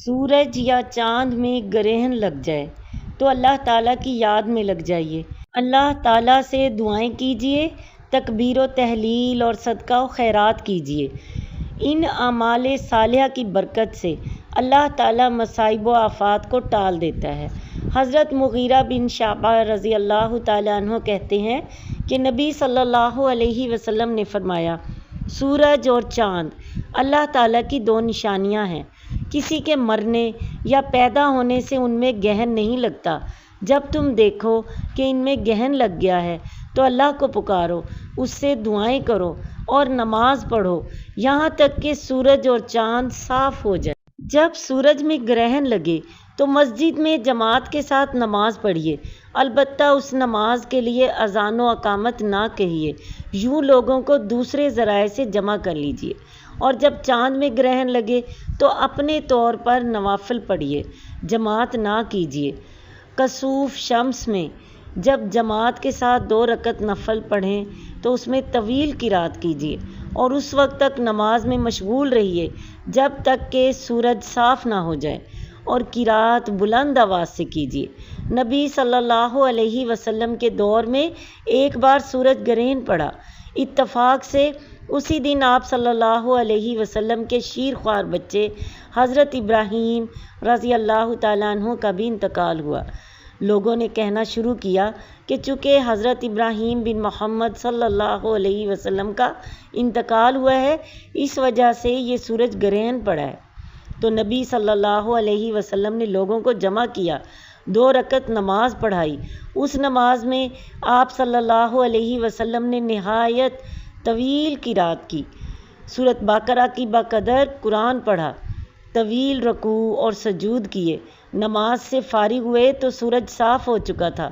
سورج یا چاند میں گرہن لگ جائے تو اللہ تعالیٰ کی یاد میں لگ جائیے، اللہ تعالیٰ سے دعائیں کیجیے، تکبیر و تحلیل اور صدقہ و خیرات کیجیے۔ ان اعمال صالحہ کی برکت سے اللہ تعالیٰ مصائب و آفات کو ٹال دیتا ہے۔ حضرت مغیرہ بن شعبہ رضی اللہ تعالیٰ عنہ کہتے ہیں کہ نبی صلی اللہ علیہ وسلم نے فرمایا، سورج اور چاند اللہ تعالیٰ کی دو نشانیاں ہیں، کسی کے مرنے یا پیدا ہونے سے ان میں گہن نہیں لگتا۔ جب تم دیکھو کہ ان میں گہن لگ گیا ہے تو اللہ کو پکارو، اس سے دعائیں کرو اور نماز پڑھو یہاں تک کہ سورج اور چاند صاف ہو جائے۔ جب سورج میں گرہن لگے تو مسجد میں جماعت کے ساتھ نماز پڑھیے، البتہ اس نماز کے لیے اذان و اقامت نہ کہیے، یوں لوگوں کو دوسرے ذرائع سے جمع کر لیجیے۔ اور جب چاند میں گرہن لگے تو اپنے طور پر نوافل پڑھیے، جماعت نہ کیجیے۔ کسوف شمس میں جب جماعت کے ساتھ 2 رکعت نفل پڑھیں تو اس میں طویل قرات کیجیے اور اس وقت تک نماز میں مشغول رہیے جب تک کہ سورج صاف نہ ہو جائے، اور قرات بلند آواز سے کیجیے۔ نبی صلی اللہ علیہ وسلم کے دور میں ایک بار سورج گرہن پڑا، اتفاق سے اسی دن آپ صلی اللہ علیہ وسلم کے شیر خوار بچے حضرت ابراہیم رضی اللہ تعالیٰ عنہ کا بھی انتقال ہوا۔ لوگوں نے کہنا شروع کیا کہ چونکہ حضرت ابراہیم بن محمد صلی اللہ علیہ وسلم کا انتقال ہوا ہے، اس وجہ سے یہ سورج گرہن پڑا ہے۔ تو نبی صلی اللہ علیہ وسلم نے لوگوں کو جمع کیا، 2 رکعت نماز پڑھائی۔ اس نماز میں آپ صلی اللہ علیہ وسلم نے نہایت طویل قرات کی، سورۃ بقرہ کی بقدر قرآن پڑھا، طویل رکوع اور سجود کیے۔ نماز سے فارغ ہوئے تو سورج صاف ہو چکا تھا۔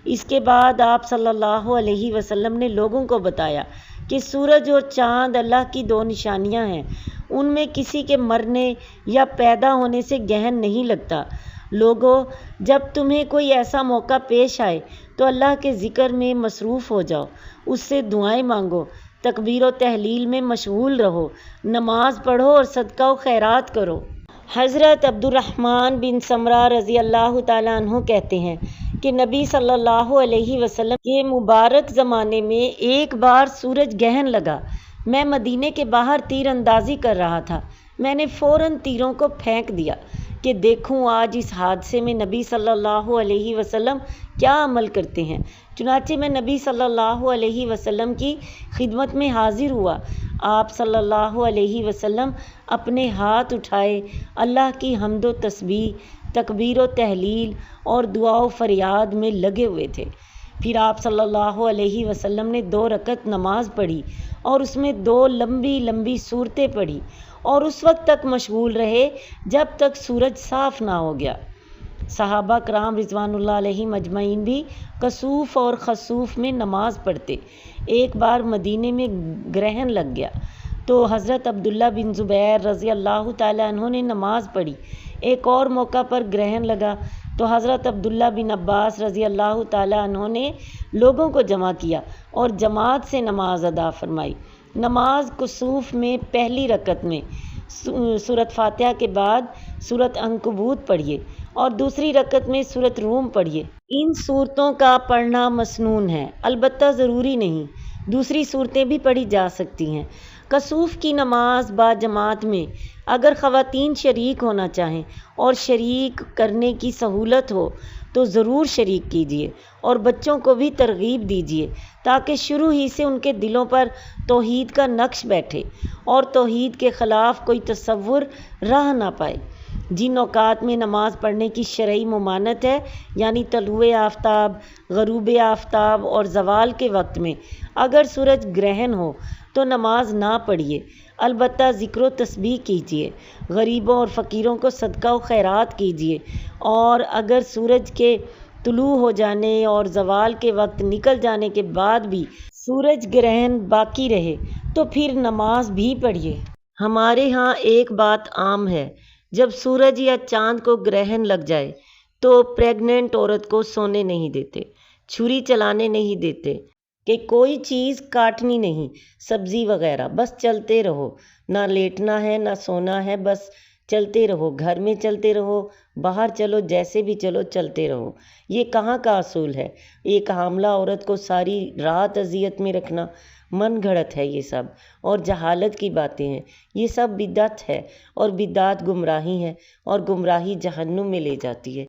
اس کے بعد آپ صلی اللہ علیہ وسلم نے لوگوں کو بتایا کہ سورج اور چاند اللہ کی 2 نشانیاں ہیں، ان میں کسی کے مرنے یا پیدا ہونے سے گہن نہیں لگتا۔ لوگو، جب تمہیں کوئی ایسا موقع پیش آئے تو اللہ کے ذکر میں مصروف ہو جاؤ، اس سے دعائیں مانگو، تکبیر و تحلیل میں مشغول رہو، نماز پڑھو اور صدقہ و خیرات کرو۔ حضرت عبد الرحمن بن سمرہ رضی اللہ تعالیٰ عنہ کہتے ہیں کہ نبی صلی اللہ علیہ وسلم کے مبارک زمانے میں ایک بار سورج گہن لگا۔ میں مدینے کے باہر تیر اندازی کر رہا تھا، میں نے فوراً تیروں کو پھینک دیا کہ دیکھوں آج اس حادثے میں نبی صلی اللہ علیہ وسلم کیا عمل کرتے ہیں۔ چنانچہ میں نبی صلی اللہ علیہ وسلم کی خدمت میں حاضر ہوا۔ آپ صلی اللہ علیہ وسلم اپنے ہاتھ اٹھائے اللہ کی حمد و تسبیح، تکبیر و تحلیل اور دعا و فریاد میں لگے ہوئے تھے۔ پھر آپ صلی اللہ علیہ وسلم نے 2 رکعت نماز پڑھی اور اس میں 2 لمبی لمبی سورتیں پڑھی اور اس وقت تک مشغول رہے جب تک سورج صاف نہ ہو گیا۔ صحابہ کرام رضوان اللہ علیہم اجمعین بھی کسوف اور خسوف میں نماز پڑھتے۔ ایک بار مدینے میں گرہن لگ گیا تو حضرت عبداللہ بن زبیر رضی اللہ تعالیٰ عنہ نے نماز پڑھی۔ ایک اور موقع پر گرہن لگا تو حضرت عبداللہ بن عباس رضی اللہ تعالیٰ عنہ نے لوگوں کو جمع کیا اور جماعت سے نماز ادا فرمائی۔ نماز کسوف میں پہلی رکعت میں سورۃ فاتحہ کے بعد سورۃ عنکبوت پڑھیے اور دوسری رکعت میں سورۃ روم پڑھیے۔ ان صورتوں کا پڑھنا مسنون ہے، البتہ ضروری نہیں، دوسری صورتیں بھی پڑھی جا سکتی ہیں۔ کسوف کی نماز با جماعت میں اگر خواتین شریک ہونا چاہیں اور شریک کرنے کی سہولت ہو تو ضرور شریک کیجیے اور بچوں کو بھی ترغیب دیجیے تاکہ شروع ہی سے ان کے دلوں پر توحید کا نقش بیٹھے اور توحید کے خلاف کوئی تصور رہ نہ پائے۔ جن اوقات میں نماز پڑھنے کی شرعی ممانعت ہے، یعنی طلوع آفتاب، غروب آفتاب اور زوال کے وقت میں اگر سورج گرہن ہو تو نماز نہ پڑھیے، البتہ ذکر و تسبیح کیجیے، غریبوں اور فقیروں کو صدقہ و خیرات کیجیے، اور اگر سورج کے طلوع ہو جانے اور زوال کے وقت نکل جانے کے بعد بھی سورج گرہن باقی رہے تو پھر نماز بھی پڑھیے۔ ہمارے ہاں ایک بات عام ہے، جب سورج یا چاند کو گرہن لگ جائے تو پریگننٹ عورت کو سونے نہیں دیتے، چھری چلانے نہیں دیتے، کہ کوئی چیز کاٹنی نہیں، سبزی وغیرہ، بس چلتے رہو، نہ لیٹنا ہے نہ سونا ہے، بس چلتے رہو، گھر میں چلتے رہو، باہر چلو، جیسے بھی چلو چلتے رہو۔ یہ کہاں کا اصول ہے؟ ایک حاملہ عورت کو ساری رات اذیت میں رکھنا من گھڑت ہے یہ سب، اور جہالت کی باتیں ہیں، یہ سب بدعت ہے، اور بدعت گمراہی ہے، اور گمراہی جہنم میں لے جاتی ہے۔